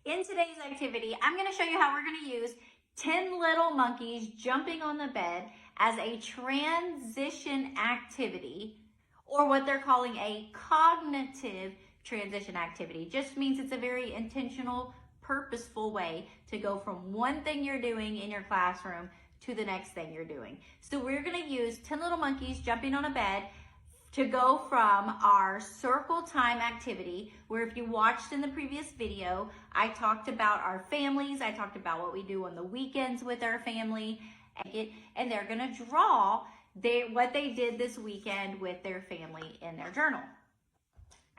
In today's activity, I'm going to show you how we're going to use 10 little monkeys jumping on the bed as a transition activity, or what they're calling a cognitive transition activity. Just means it's a very intentional, purposeful way to go from one thing you're doing in your classroom to the next thing you're doing. So we're going to use 10 little monkeys jumping on a bed to go from our circle time activity, where if you watched in the previous video, I talked about our families, I talked about what we do on the weekends with our family, and they're gonna draw what they did this weekend with their family in their journal.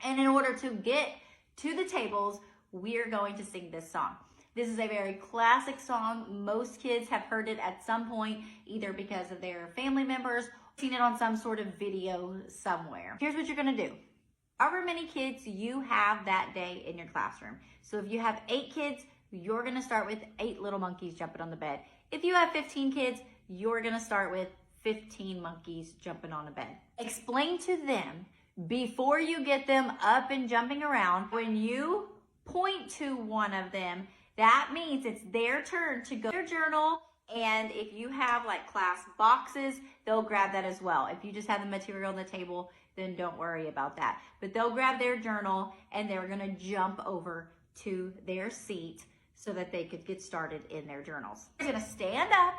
And in order to get to the tables, we're going to sing this song. This is a very classic song. Most kids have heard it at some point, either because of their family members, seen it on some sort of video somewhere. Here's what you're gonna do. However many kids you have that day in your classroom. So if you have 8 kids, you're gonna start with 8 little monkeys jumping on the bed. If you have 15 kids, you're gonna start with 15 monkeys jumping on a bed. Explain to them before you get them up and jumping around, when you point to one of them, that means it's their turn to go to their journal. And if you have like class boxes, they'll grab that as well. If you just have the material on the table, then don't worry about that. But they'll grab their journal and they're gonna jump over to their seat so that they could get started in their journals. You're gonna stand up,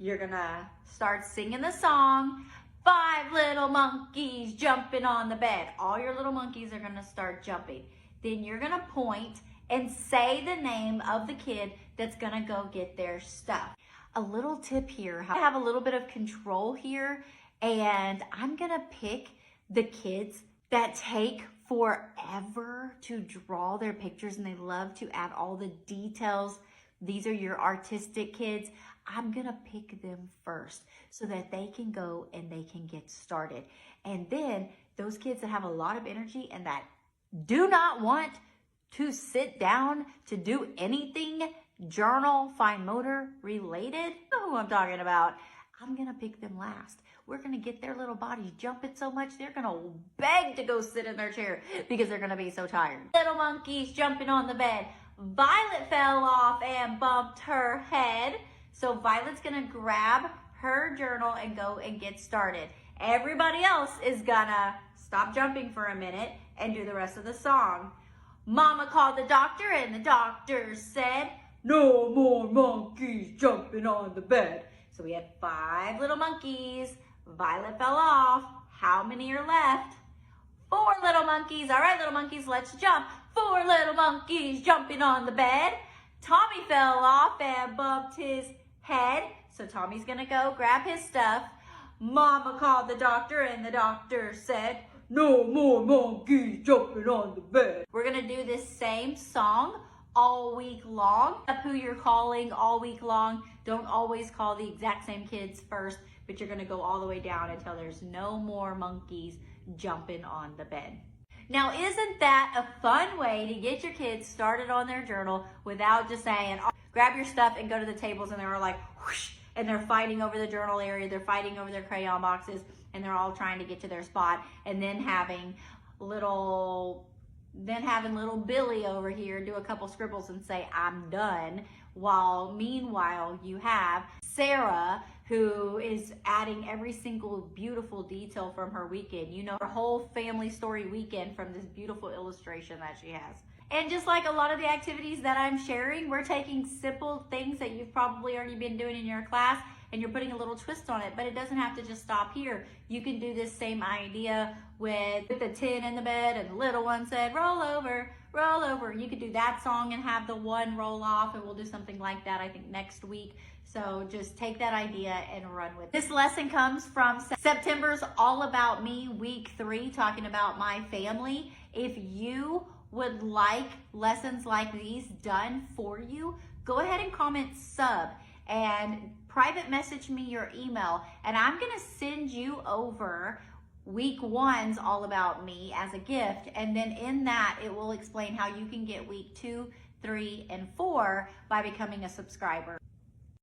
you're gonna start singing the song, 5 little monkeys jumping on the bed. All your little monkeys are gonna start jumping. Then you're gonna point and say the name of the kid that's gonna go get their stuff. A little tip here, I have a little bit of control here, and I'm gonna pick the kids that take forever to draw their pictures and they love to add all the details. These are your artistic kids. I'm gonna pick them first so that they can go and they can get started. And then those kids that have a lot of energy and that do not want to sit down to do anything journal, fine motor related, you know who I'm talking about, I'm gonna pick them last. We're gonna get their little bodies jumping so much they're gonna beg to go sit in their chair because they're gonna be so tired. Little monkeys jumping on the bed. Violet fell off and bumped her head. So Violet's gonna grab her journal and go and get started. Everybody else is gonna stop jumping for a minute and do the rest of the song. Mama called the doctor and the doctor said, "No more monkeys jumping on the bed." So we had 5 little monkeys. Violet fell off. How many are left? 4 little monkeys. All right, little monkeys, let's jump. 4 little monkeys jumping on the bed. Tommy fell off and bumped his head. So Tommy's gonna go grab his stuff. Mama called the doctor and the doctor said, "No more monkeys jumping on the bed." We're gonna do this same song all week long. Up who you're calling all week long. Don't always call the exact same kids first, but you're gonna go all the way down until there's no more monkeys jumping on the bed. Now, isn't that a fun way to get your kids started on their journal without just saying, "Oh, grab your stuff and go to the tables," and they're like, whoosh, and they're fighting over the journal area, they're fighting over their crayon boxes, and they're all trying to get to their spot, and then having little Billy over here do a couple scribbles and say, "I'm done," while meanwhile you have Sarah, who is adding every single beautiful detail from her weekend. You know, her whole family story weekend from this beautiful illustration that she has. And just like a lot of the activities that I'm sharing, we're taking simple things that you've probably already been doing in your class and you're putting a little twist on it, but it doesn't have to just stop here. You can do this same idea with the 10 in the bed and the little one said, "Roll over, roll over." You could do that song and have the one roll off, and we'll do something like that, I think, next week. So just take that idea and run with it. This lesson comes from September's All About Me, week 3, talking about my family. If you would like lessons like these done for you, go ahead and comment sub and private message me your email, and I'm gonna send you over week 1's All About Me as a gift, and then in that it will explain how you can get week 2, 3, and 4 by becoming a subscriber.